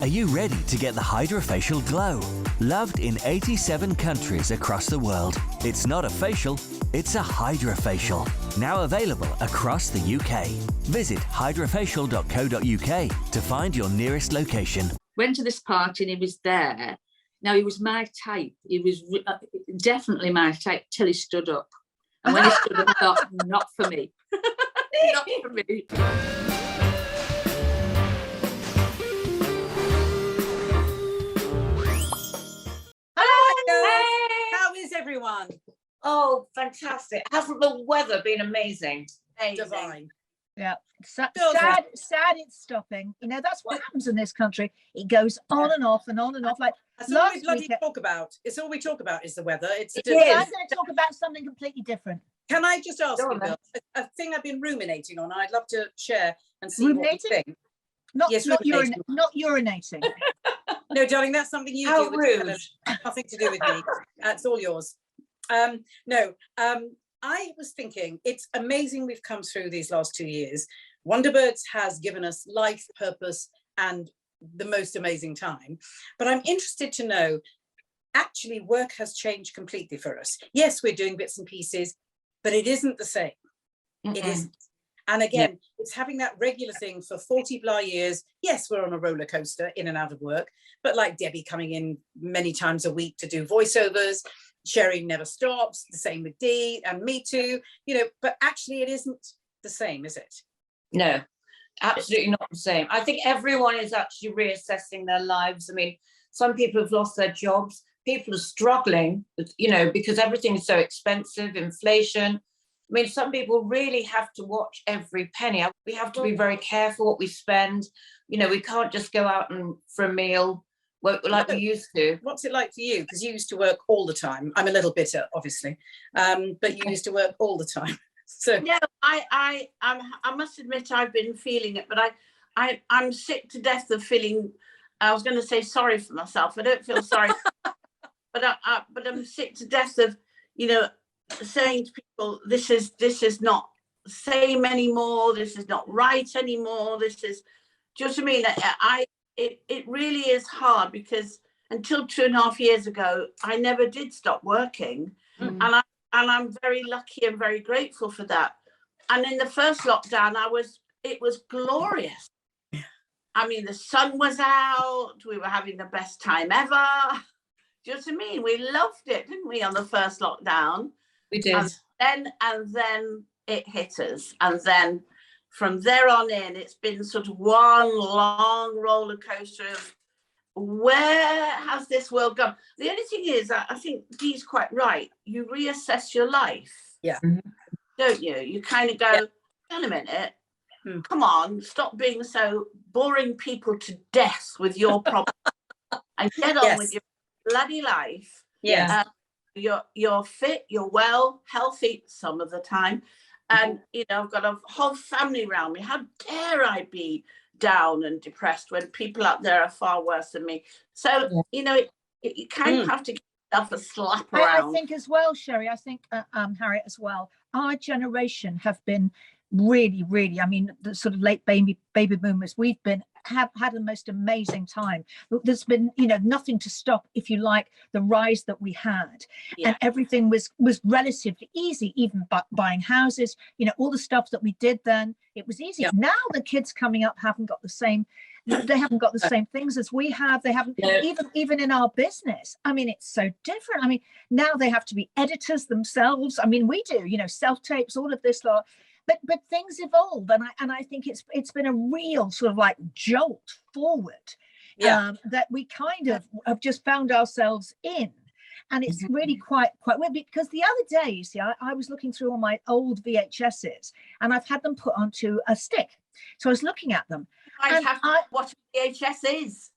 Are you ready to get the HydraFacial glow? Loved in 87 countries across the world. It's not a facial, it's a HydraFacial. Now available across the UK. Visit hydrafacial.co.uk to find your nearest location. Went to this party and he was there. Now, he was my type. He was definitely my type till he stood up. And when he stood up, I thought, not for me. Not for me. How is everyone? Oh, fantastic. Hasn't the weather been amazing? Divine. Yeah, sad it's stopping. You know, that's what happens in this country. It goes on and off and on and off. Like That's all we bloody talk about. It's all we talk about is the weather. I'm going to talk about something completely different. Can I just ask you, Bill, a thing I've been ruminating on, I'd love to share and see what you think. Not urinating. No, darling, that's something you How do. rude. Nothing to do with me. It's all yours. I was thinking, it's amazing we've come through these last 2 years. Wonderbirds has given us life, purpose, and the most amazing time. But I'm interested to know, actually, work has changed completely for us. Yes, we're doing bits and pieces, but it isn't the same. It isn't. And again, it's having that regular thing for 40 blah years. Yes, we're on a roller coaster in and out of work, but like Debbie coming in many times a week to do voiceovers, Sherry never stops, the same with Dee and me too, you know, but actually it isn't the same, is it? No, absolutely not the same. I think everyone is actually reassessing their lives. I mean, some people have lost their jobs. People are struggling, you know, because everything is so expensive, inflation. I mean, some people really have to watch every penny. We have to be very careful what we spend. You know, we can't just go out and for a meal like we used to. What's it like for you? Because you used to work all the time. I'm a little bitter, obviously, but you used to work all the time. So no, I must admit I've been feeling it, but I'm sick to death of feeling. I was going to say sorry for myself. I don't feel sorry, but I'm sick to death of, you know, saying to people, this is not the same anymore. This is not right anymore. This is, do you know what I mean? It really is hard because until 2.5 years ago, I never did stop working, and I'm very lucky and very grateful for that. And in the first lockdown, it was glorious. Yeah. I mean, the sun was out. We were having the best time ever. Do you know what I mean? We loved it, didn't we, on the first lockdown? We did. And then it hit us, and then from there on in, it's been sort of one long roller coaster of where has this world gone? The only thing is, I think Dee's quite right. You reassess your life. Yeah. Don't you? You kind of go, hang on a minute, come on, stop being so boring people to death with your problem and get on with your bloody life. Yeah. You're fit, you're well, healthy some of the time. And, you know, I've got a whole family around me. How dare I be down and depressed when people out there are far worse than me? So, you know, you kind of have to give yourself a slap around. I think as well, Sherry, I think, Harriet as well, our generation have been really, I mean, the sort of late baby boomers, have had the most amazing time. There's been, you know, nothing to stop, if you like, the rise that we had, and everything was relatively easy. Even buying houses, you know, all the stuff that we did then, it was easy. Now the kids coming up haven't got the same. They haven't got the same things as we have. They haven't, even in our business. I mean, it's so different. I mean, now they have to be editors themselves. I mean, we do, you know, self-tapes, all of this lot. But things evolve, and I think it's been a real sort of like jolt forward that we kind of have just found ourselves in, and it's really quite weird, because the other day, you see, I was looking through all my old VHSs, and I've had them put onto a stick, so I was looking at them. What VHS is.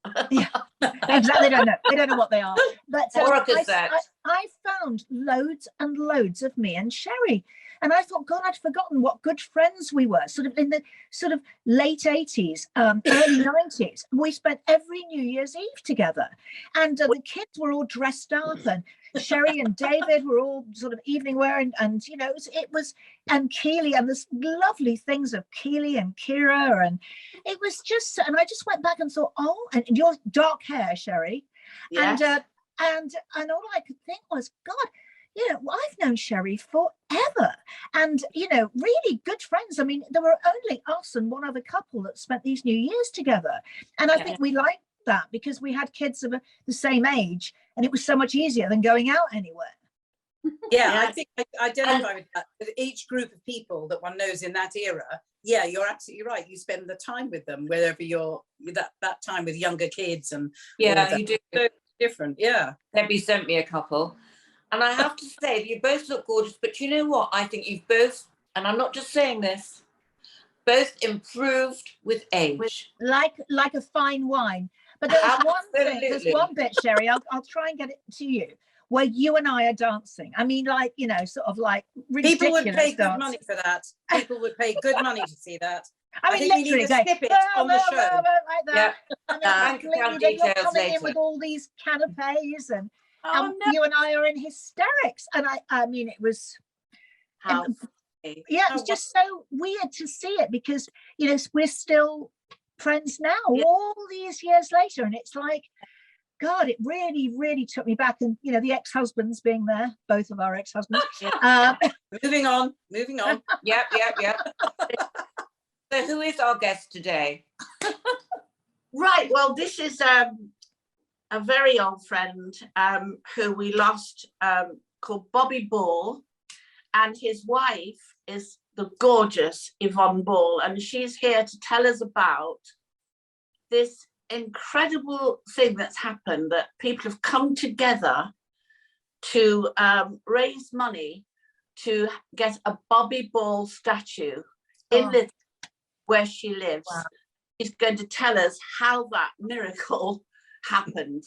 Exactly, they don't know what they are. But I found loads and loads of me and Sherry. And I thought, God, I'd forgotten what good friends we were, sort of in the sort of late 80s, early 90s. We spent every New Year's Eve together. And the kids were all dressed up, and Sherry and David were all sort of evening wear, and you know, it was, and Keely, and there's lovely things of Keely and Kira, and it was just, and I just went back and thought, oh, and your dark hair, Sherry, Yes. and all I could think was, God, you know, I've known Sherry forever, and you know, really good friends. I mean, there were only us and one other couple that spent these New Years together, and I think we liked that because we had kids of the same age, and it was so much easier than going out anywhere. Yeah, I think I identify with that. With each group of people that one knows in that era, yeah, you're absolutely right. You spend the time with them, wherever you're that time with younger kids and Yeah, you do. So different, yeah. Debbie sent me a couple. And I have to say, you both look gorgeous, but you know what? I think you've both, and I'm not just saying this, both improved with age. Like a fine wine. But there's one thing, there's one bit, Sherry, I'll try and get it to you, where you and I are dancing. I mean, like, you know, sort of like ridiculous. People would pay good dance. money for that. People would pay good money to see that. I mean, think we literally need a snippet on the show. Like that. Yeah. And Bank then you're details coming in later. with all these canapes, and Oh, no. you and I are in hysterics. And I mean, it was, How yeah, it was just so weird to see it, because, you know, we're still friends now, all these years later. And it's like, God, it really, really took me back. And, you know, the ex-husbands being there, both of our ex-husbands. Moving on. Yep. So who is our guest today? Right. Well, this is a very old friend who we lost, called Bobby Ball, and his wife is the gorgeous Yvonne Ball, and she's here to tell us about this incredible thing that's happened, that people have come together to raise money to get a Bobby Ball statue in where she lives. Wow. She's going to tell us how that miracle happened.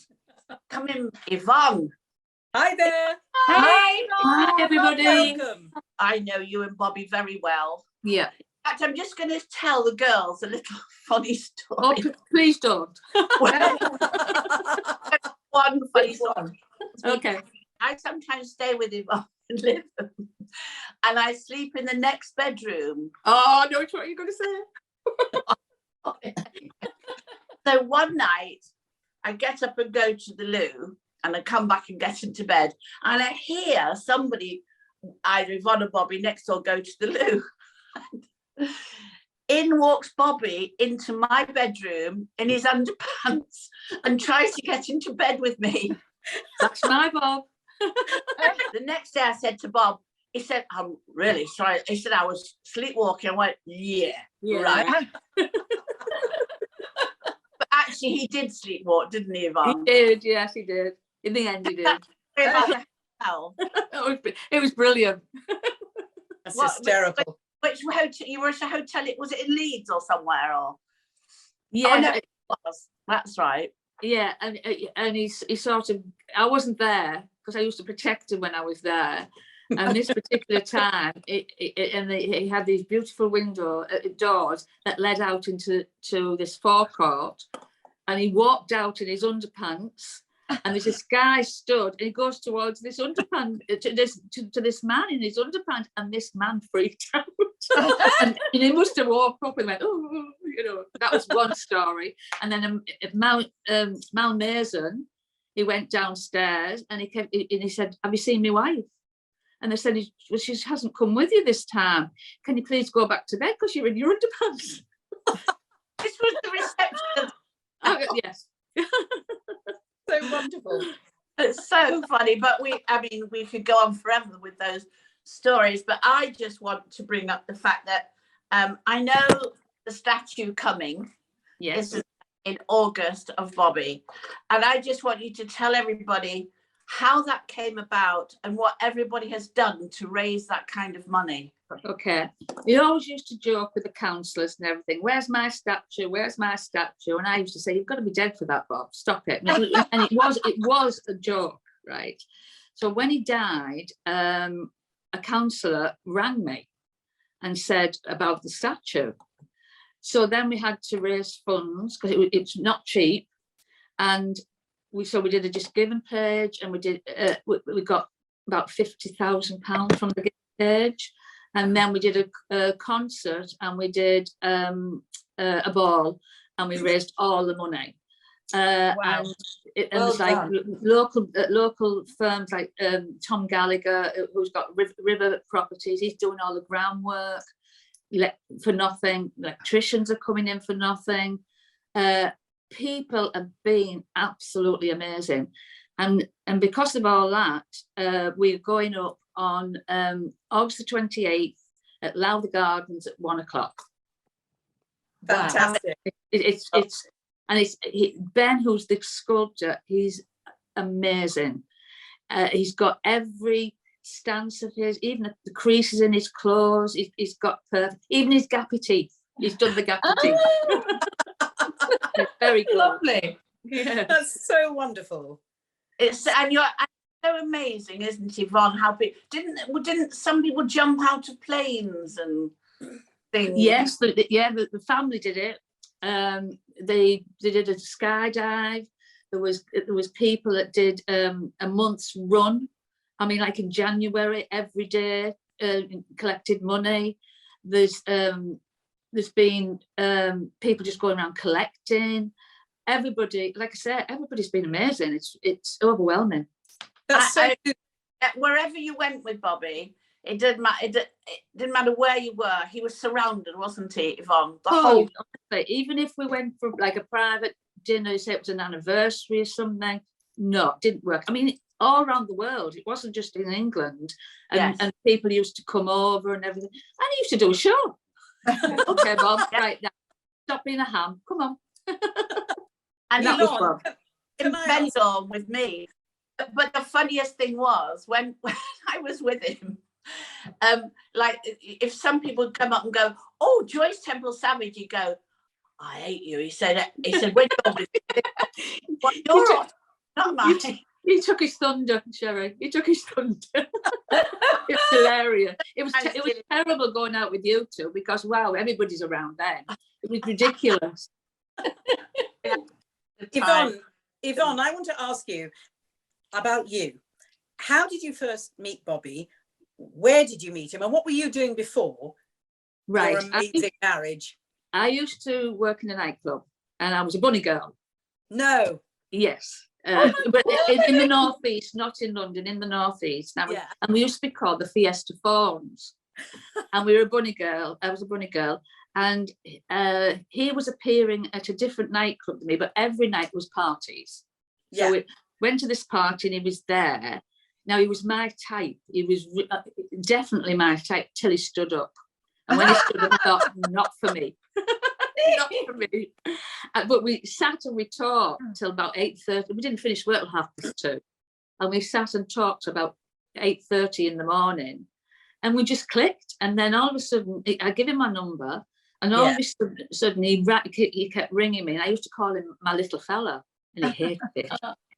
Come in, Yvonne. Hi there. Hi, everybody. Welcome. I know you and Bobby very well. Yeah. In fact, I'm just going to tell the girls a little funny story. Oh, please don't. One funny story. Okay. I sometimes stay with Yvonne and live, and I sleep in the next bedroom. Oh, I know what you're going to say. So one night, I get up and go to the loo, and I come back and get into bed, and I hear somebody, either Yvonne or Bobby, next door go to the loo. In walks Bobby into my bedroom in his underpants and tries to get into bed with me. That's my Bob. The next day I said to Bob, he said, I'm really sorry. He said, I was sleepwalking. I went, yeah. Right. But actually, he did sleepwalk, didn't he, Yvonne? He did, yes, he did. In the end, he did. It was brilliant. That's hysterical. Which hotel? You were at a hotel, was it in Leeds or somewhere? Or Yeah, oh, no, it was. That's right. Yeah, and he sort of, I wasn't there because I used to protect him when I was there. And this particular time, he had these beautiful doors that led out into this forecourt, and he walked out in his underpants, and there's this guy stood, and he goes towards this underpants to this man in his underpants, and this man freaked out, and he must have woke up and went, oh, you know. That was one story. And then at Mount Mason, he went downstairs, and he said, "Have you seen my wife?" And they said, well, she hasn't come with you this time. Can you please go back to bed because you're in your underpants? This was the reception. Yes. So wonderful. It's so funny, but we could go on forever with those stories. But I just want to bring up the fact that I know the statue coming. Yes. Is in August of Bobby. And I just want you to tell everybody how that came about and what everybody has done to raise that kind of money. Okay. We always used to joke with the councillors and everything, where's my statue? Where's my statue? And I used to say, you've got to be dead for that, Bob. Stop it. And it was a joke, right? So when he died, a councillor rang me and said about the statue. So then we had to raise funds because it's not cheap. And we did a Just Giving page, and we got about £50,000 from the gift page, and then we did a concert, and we did a ball, and we raised all the money. Wow. And Well it's like done. local firms like Tom Gallagher, who's got river properties. He's doing all the groundwork for nothing. Electricians are coming in for nothing. People have been absolutely amazing, and because of all that, we're going up on August the 28th at Lowther Gardens at 1 o'clock. Fantastic. It's Ben, who's the sculptor. He's amazing. He's got every stance of his, even the creases in his clothes. He's got perfect, even his gappy teeth. He's done the gappy teeth. It's very good. Lovely. Yeah. That's so wonderful. And you're so amazing, isn't it, Yvonne? How didn't some people jump out of planes and things? Yes, the family did it. They did a skydive. There was people that did a month's run. I mean, like in January, every day, collected money. There's been people just going around collecting. Everybody, like I said, everybody's been amazing. It's overwhelming. That's so good. Wherever you went with Bobby, it didn't matter. It didn't matter where you were. He was surrounded, wasn't he, Yvonne? The whole. Even if we went for like a private dinner, say it was an anniversary or something, no, it didn't work. I mean, all around the world, it wasn't just in England, and, and people used to come over and everything. And he used to do a show. Okay, Bob, right now, stop being a ham. Come on. And Yvonne, that was Bob. can I Ben's ask- on with me. But the funniest thing was when I was with him, like if some people come up and go, "Oh, Joyce Temple Savage," you go, "I hate you." He said, "When you're with me, well, you're off, not mine." He took his thunder, Sherry. He took his thunder. It's hilarious. It was terrible going out with you two because wow, everybody's around then. It was ridiculous. Yvonne, I want to ask you about you. How did you first meet Bobby? Where did you meet him? And what were you doing before your amazing marriage? I used to work in a nightclub and I was a bunny girl. No. Yes. But in the northeast, not in London, in the northeast. And we used to be called the Fiesta Fawns. And we were a bunny girl. I was a bunny girl. And he was appearing at a different nightclub than me, but every night was parties. So we went to this party and he was there. Now, he was my type. He was definitely my type till he stood up. And when he stood up, I thought, not for me. Not for me. But we sat and we talked till about 8:30. We didn't finish work till 2:30. And we sat and talked about 8:30 in the morning. And we just clicked. And then all of a sudden, I give him my number. And all of a sudden, he kept ringing me. And I used to call him my little fella. And he hated it.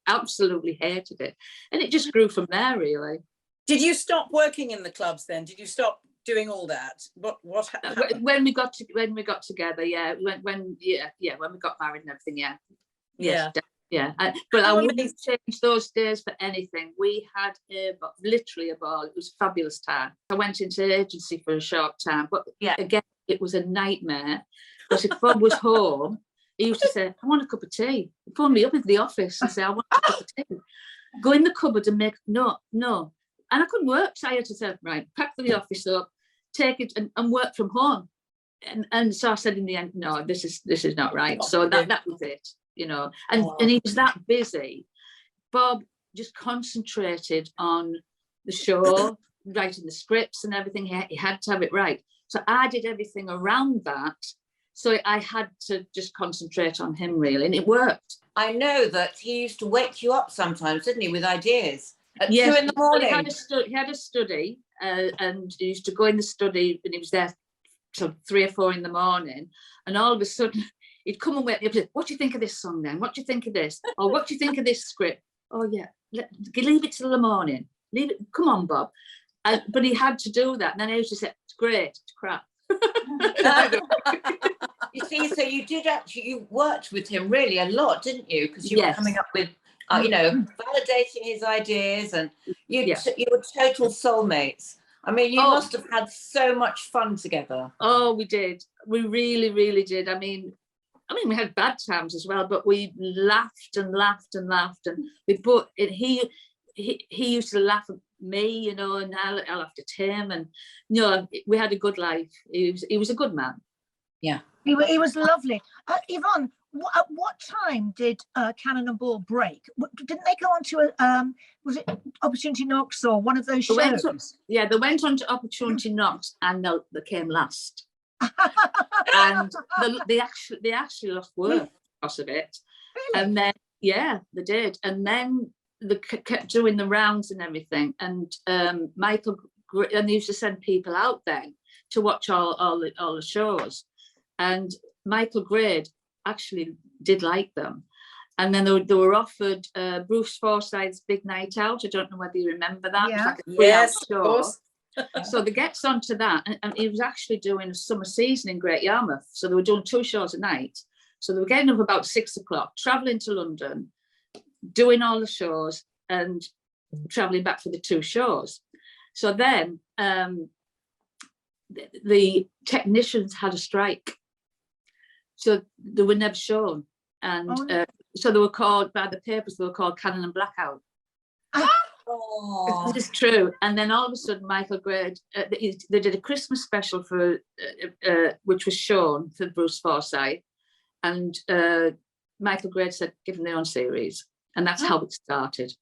Absolutely hated it. And it just grew from there, really. Did you stop working in the clubs then? Did you stop doing all that? What happened? When we got together, when we got married and everything, but I wouldn't change those days for anything. We had literally a ball. It was a fabulous time. I went into agency for a short time, but again, it was a nightmare because if Bob was home, he used to say, "I want a cup of tea." He'd phone me up in the office and say, "I want a cup of tea." Go in the cupboard and make no. And I couldn't work, so I had to say, right, pack for the office up, take it and work from home. And so I said in the end, no, this is not right. So that was it, you know. And he was that busy. Bob just concentrated on the show, writing the scripts and everything. He had to have it right. So I did everything around that. So I had to just concentrate on him, really, and it worked. I know that he used to wake you up sometimes, didn't he, with ideas at 2 in the Well, morning? he had a study, and he used to go in the study, and he was there till 3 or 4 in the morning, and all of a sudden he'd come and wake me up and say, "What do you think of this song then? What do you think of this? Or what do you think of this script?" "Oh yeah, leave it till the morning. Leave it. Come on, Bob." But he had to do that, and then I used to say, "It's great, it's crap." You see, so you worked with him really a lot, didn't you? Because you were coming up with you know, validating his ideas, and you were total soulmates. I mean, you must have had so much fun together. Oh, we did. We really, really did. I mean, we had bad times as well, but we laughed and laughed and laughed, and he used to laugh at me, you know, and I laughed at him, and you know, we had a good life. He was a good man. Yeah, he was lovely. Yvonne, at what time did Cannon and Ball break? Didn't they go on to was it Opportunity Knocks or one of those shows? They went on to Opportunity Knocks, and they came last. And they actually lost work because of it. Really? And then they did, and then they kept doing the rounds and everything. And Michael, and they used to send people out then to watch all the shows. And Michael Grade actually did like them. And then they were offered Bruce Forsyth's Big Night Out. I don't know whether you remember that. Yeah. It was like a 3-hour show. Of course. So they gets onto that, and he was actually doing a summer season in Great Yarmouth. So they were doing 2 shows a night. So they were getting up about 6 o'clock, traveling to London, doing all the shows, and traveling back for the 2 shows. So then the technicians had a strike, so they were never shown, and so they were called by the papers. They were called Cannon and Blackout. This is true. And then all of a sudden, Michael Grade, they did a Christmas special for which was shown for Bruce Forsyth, and Michael Grade said, "Give them their own series," and that's how it started.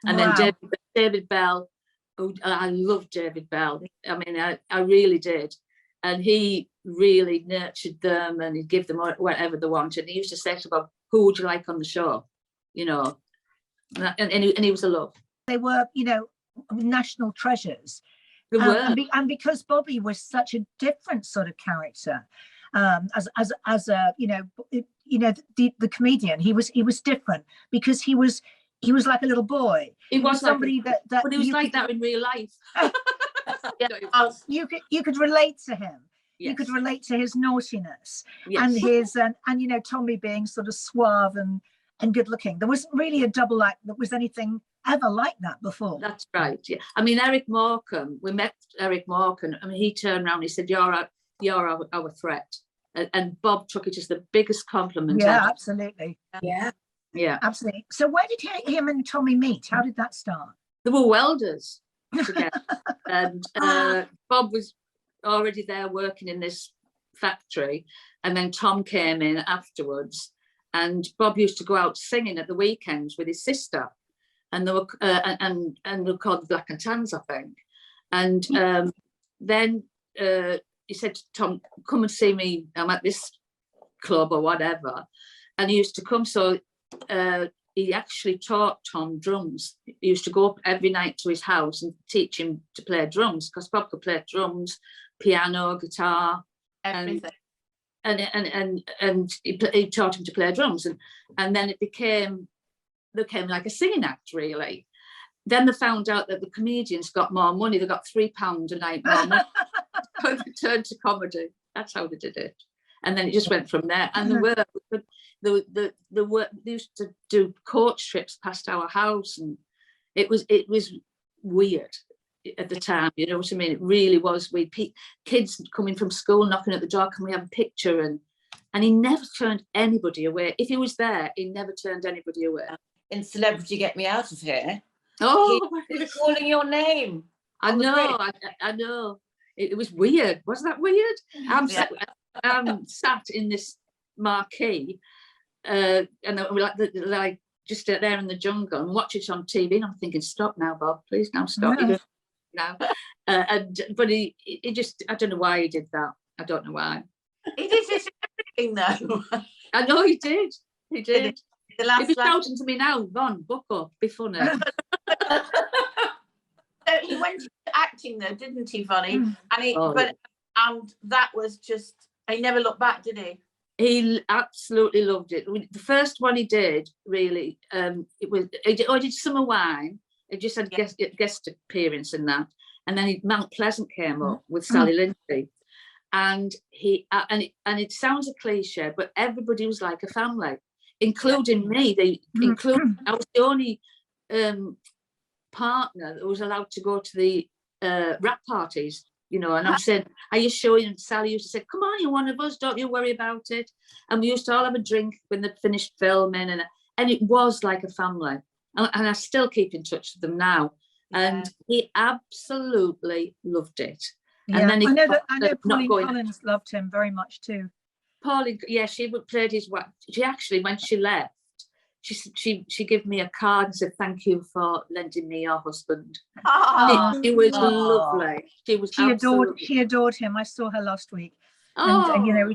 And then David Bell, I love David Bell. I mean, I really did, and he really nurtured them, and he'd give them whatever they wanted. He used to say to them, "Who would you like on the show?" You know, and he was a love. They were, you know, national treasures. They were. And because Bobby was such a different sort of character, as a the comedian, he was different because he was like a little boy. He was somebody like that but he was like that in real life. You could relate to him. Yes. You could relate to his naughtiness, and his and you know, Tommy being sort of suave and good looking. There wasn't really a double act that was anything ever like that before. That's right. Yeah. I mean, Eric Morecambe, we met Eric Morecambe. I mean, he turned around, he said, you're our threat. And Bob took it as the biggest compliment. Yeah, ever. Absolutely. Yeah. Absolutely. So where did him and Tommy meet? How did that start? They were welders together. And Bob was already there working in this factory. And then Tom came in afterwards. And Bob used to go out singing at the weekends with his sister. And they were and they were called the Black and Tans, I think. And then he said to Tom, "Come and see me. I'm at this club or whatever." And he used to come. So he actually taught Tom drums. He used to go up every night to his house and teach him to play drums, because Bob could play drums, piano, guitar, everything. And he taught him to play drums, and then it became like a singing act, really. Then they found out that the comedians got more money. They got £3 a night more money. So they turned to comedy. That's how they did it. And then it just went from there. And they used to do coach trips past our house, and it was weird at the time. You know what I mean? It really was weird. Kids coming from school, knocking at the door, "Can we have a picture?" And he never turned anybody away. If he was there, he never turned anybody away. In Celebrity Get Me Out of Here, he was calling your name. I know. It was weird. Wasn't that weird? I'm sat in this marquee, and we're like just there in the jungle and watch it on TV. And I'm thinking, stop now, Bob, please, now stop. No. Now, but he just, I don't know why he did that. I don't know why. He did this everything though. I know he did. He did. He'd be shouting to me now, Yvonne, book up, be funny. So he went into acting though, didn't he, Vonnie? And and that was just, he never looked back, did he? He absolutely loved it. The first one he did, really, I did Summer Wine. It just had guest appearance in that, and then Mount Pleasant came up with Sally Lindsay, and it sounds a cliche, but everybody was like a family. including me. I was the only partner that was allowed to go to the wrap parties, you know, and I'm saying, are you sure? And Sally used to say, come on, you're one of us, don't you worry about it. And we used to all have a drink when they finished filming, and it was like a family. And I still keep in touch with them now. And he absolutely loved it. Yeah, and then he I know Pauline Collins loved him very much too. Pauline, yeah, she played his wife. She actually, when she left, she gave me a card and said, thank you for lending me your husband. It was lovely. She adored him. I saw her last week. And you know,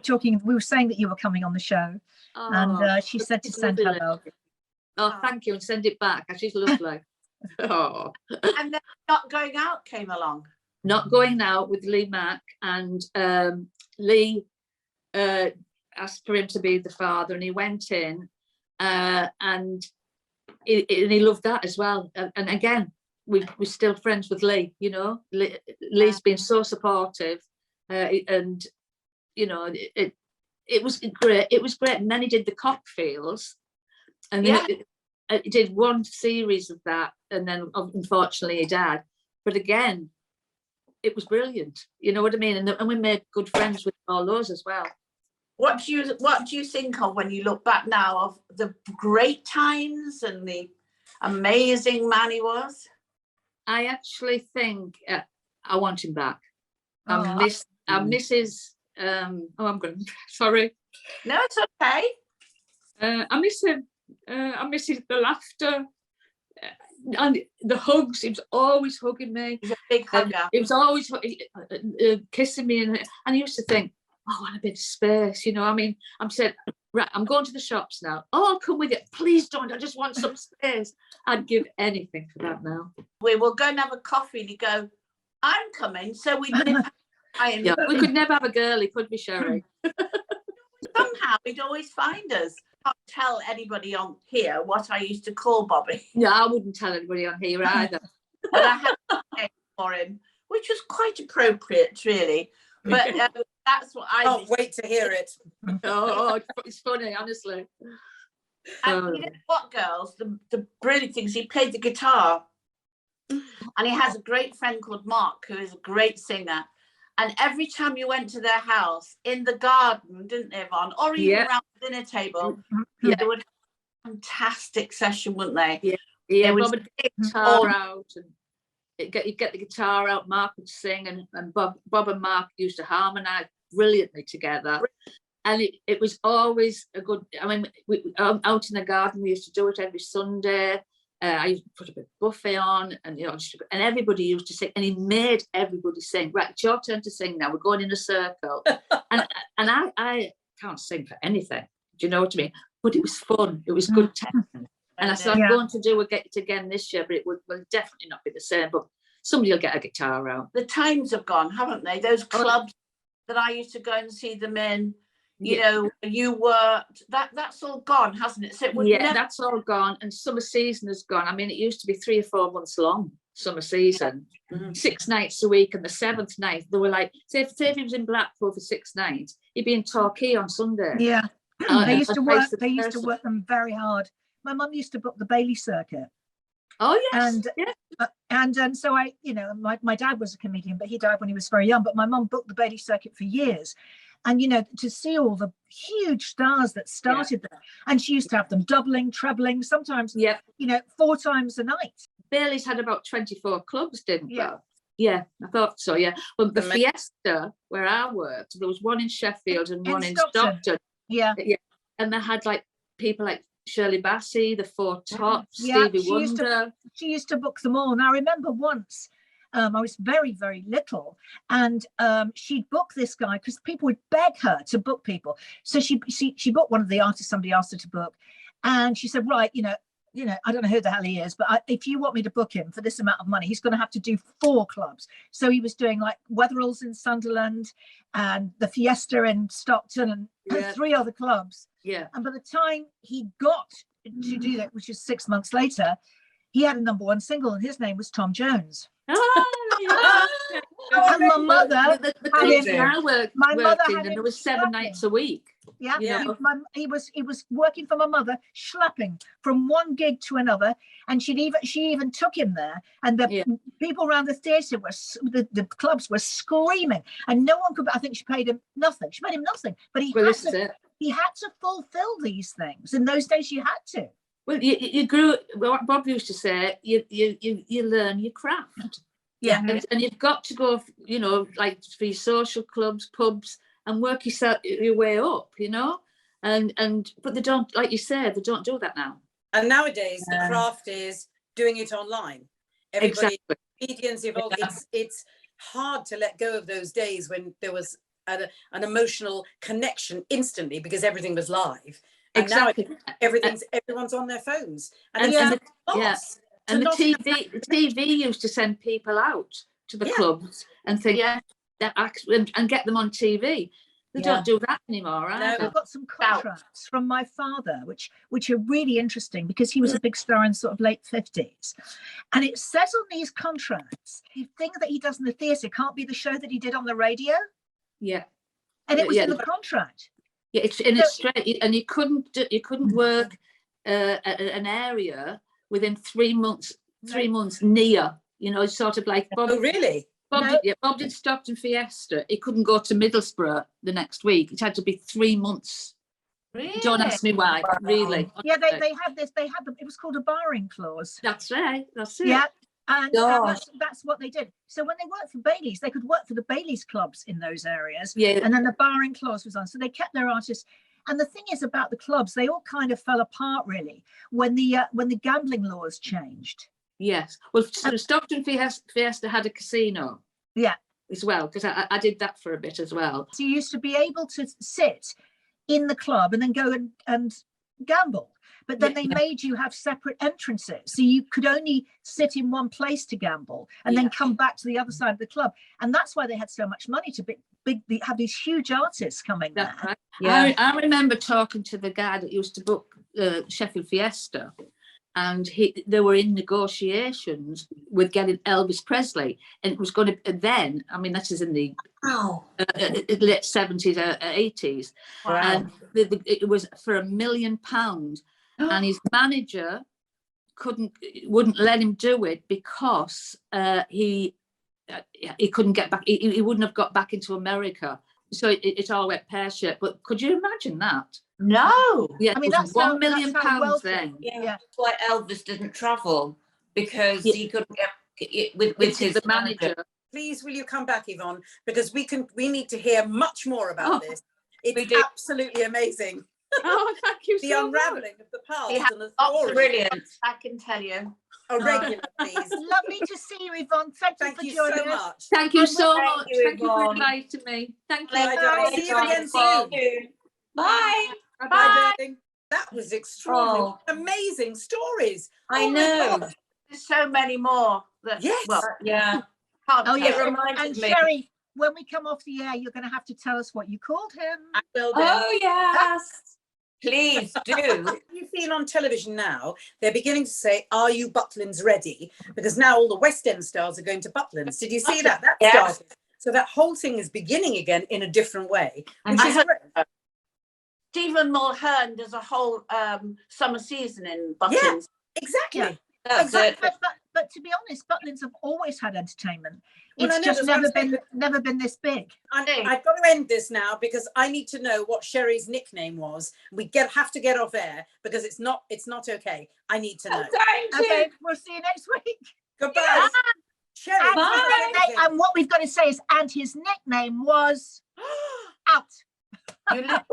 we were saying that you were coming on the show. And she said to send her love. Oh, thank you, and send it back. She's lovely. Oh. And then Not Going Out came along. Not Going Out with Lee Mack, and Lee asked for him to be the father, and he went in, and he loved that as well. And again, we're still friends with Lee. You know, Lee's been so supportive, and you know, it was great. It was great. And then he did the Cockfields, and then he did one series of that, and then unfortunately he died. But again, it was brilliant. You know what I mean? And we made good friends with all those as well. What do you think of when you look back now of the great times and the amazing man he was? I actually think I want him back. I miss his. I'm going. Sorry. No, it's okay. I miss him. I miss the laughter and the hugs. He was always hugging me. He's a big hugger. He was always kissing me, and I used to think, oh, I want a bit of space. You know, I mean, I'm saying, right, I'm going to the shops now. Oh, I'll come with you. Please don't. I just want some space. I'd give anything for that now. We will go and have a coffee, and you go, I'm coming. So we live. Yeah, we could never have a girlie, could we, Sherry? Somehow he'd always find us. I can't tell anybody on here what I used to call Bobby. Yeah, I wouldn't tell anybody on here either. But I had a name for him, which was quite appropriate, really. But that's what I can't wait to hear it. Oh, it's funny, honestly. And you know what, girls? The brilliant thing is he played the guitar, and he has a great friend called Mark, who is a great singer. And every time you went to their house, in the garden, didn't they, Yvonne? Or even around the dinner table, they would have a fantastic session, wouldn't they? Yeah, Bob would get the guitar out, and you'd get the guitar out, Mark would sing, and Bob and Mark used to harmonise brilliantly together. And it was always a good, I mean, out in the garden, we used to do it every Sunday. I used to put a bit of buffet on, and you know, and everybody used to sing, and he made everybody sing. Right, it's your turn to sing now. We're going in a circle, and I can't sing for anything. Do you know what I mean? But it was fun. It was good time. And I said, I'm going to do it again this year, but it will definitely not be the same. But somebody will get a guitar out. The times have gone, haven't they? Those clubs that I used to go and see them in. You know, you worked, that's all gone, hasn't it? So it that's all gone, and summer season has gone. I mean, it used to be 3 or 4 months long, summer season, 6 nights a week, and the 7th night, they were like, say if he was in Blackpool for 6 nights, he'd be in Torquay on Sunday. Yeah, they used to work them very hard. My mum used to book the Bailey circuit. Oh, yes. And so I, you know, my dad was a comedian, but he died when he was very young, but my mum booked the Bailey circuit for years. And, you know, to see all the huge stars that started there. And she used to have them doubling, trebling, sometimes, you know, 4 times a night. Bailey's had about 24 clubs, didn't they? Yeah, I thought so, yeah. Well, the Fiesta, where I worked, there was one in Sheffield and one in Stockton. Yeah. And they had, like, people like Shirley Bassey, the Four Tops, Stevie Wonder. She used to book them all. And I remember once, I was very, very little, and she'd book this guy because people would beg her to book people. So she booked one of the artists somebody asked her to book, and she said, right, you know, I don't know who the hell he is, but if you want me to book him for this amount of money, he's going to have to do 4 clubs. So he was doing like Wetherall's in Sunderland and the Fiesta in Stockton and 3 other clubs. Yeah. And by the time he got to do that, which is 6 months later, he had a #1 single, and his name was Tom Jones. Oh, And my mother, the had kids him- now worked my mother in, had and him there was 7 shopping. nights a week. yeah, You Yeah. know. he was working for my mother, schlepping from one gig to another, and she even took him there, and the Yeah. people around the theatre the clubs were screaming, and no one could. I think she paid him nothing. She paid him nothing, but Well, this is it. he had to fulfill these things. In those days, you had to. Well, you grew. What Bob used to say, you learn your craft. Yeah. And you've got to go, you know, like for your social clubs, pubs, and work your way up, you know. But they don't, like you said, they don't do that now. And nowadays, the craft is doing it online. Everybody, Exactly. comedians evolve. It's hard to let go of those days when there was an emotional connection instantly because everything was live. And Exactly. now everyone's on their phones. And it's the- yeah. lost. And the not have TV used to send people out to the Yeah. clubs and think, and get them on TV. They don't do that anymore, No. either. I've got some contracts from my father, which are really interesting because he was a big star in sort of late 50s. And it says on these contracts, the thing that he does in the theatre can't be the show that he did on the radio. Yeah. And it was Yeah. in the contract. Yeah, it's straight, and you couldn't work an area within 3 months. 3 months near, you know, sort of like Bob. Oh, really? Bob did Stockton Fiesta. He couldn't go to Middlesbrough the next week. It had to be 3 months. Really? Don't ask me why. Wow. Really. Yeah, they had this. They had them. It was called a barring clause. That's right. That's it. Yeah. And Gosh. that's what they did. So when they worked for Baileys, they could work for the Baileys clubs in those areas. Yeah. And then the barring clause was on. So they kept their artists. And the thing is about the clubs, they all kind of fell apart really when the gambling laws changed. Yes. Well, Stockton Fiesta had a casino. Yeah. As well, because I did that for a bit as well. So you used to be able to sit in the club and then go and gamble. But then they made you have separate entrances. So you could only sit in one place to gamble and then come back to the other side of the club. And that's why they had so much money to have these huge artists coming there. Right. Yeah. I remember talking to the guy that used to book Sheffield Fiesta, and they were in negotiations with getting Elvis Presley, and it was going to then. I mean, that is in the late 70s, 80s, Wow. and it was for £1 million, and his manager wouldn't let him do it because he couldn't get back. He wouldn't have got back into America, so it all went pear-shaped. But could you imagine that? No. Yeah, I mean, it was that's how- £1 million that's how wealthy- then. Yeah. Yeah. That's why Elvis didn't travel, because Yeah. he couldn't get with his The manager. Please, will you come back, Yvonne? Because we need to hear much more about this. we It's do. absolutely amazing. Oh, thank you The so much. unraveling of the past We have and the lots of story. Brilliant. I can tell you. A regular, please. Lovely to see you, Yvonne. Thank you Thank for you joining so us. much. Thank you so Thank much. you, Thank you for Yvonne. inviting me. Thank you. Bye, darling. See you again soon. Bye. Bye, darling. That was extraordinary. Oh. Amazing stories. I Oh my know. God. There's so many more that Yes. well, Yeah. can't Oh, tell. yeah. It reminded And me. Sherry, when we come off the air, you're going to have to tell us what you called him. I will do. Oh yes. Please do. You feel on television now, they're beginning to say, "Are you Butlins ready?" Because now all the West End stars are going to Butlins. Did you see that? That Yes. started. So that whole thing is beginning again in a different way, which I is heard- great. Stephen Mulhern does a whole summer season in Butlins. Exactly. Yeah. That's it. But to be honest, Butlins have always had entertainment. Well, I It's know, just that's what I'm never been this big. I've got to end this now because I need to know what Sherry's nickname was. We have to get off air because it's not okay. I need to know. Thank you. Okay, we'll see you next week. Goodbye. Sherry. And, what's his your nickname- nickname? and what we've got to say is, and his nickname was out. You little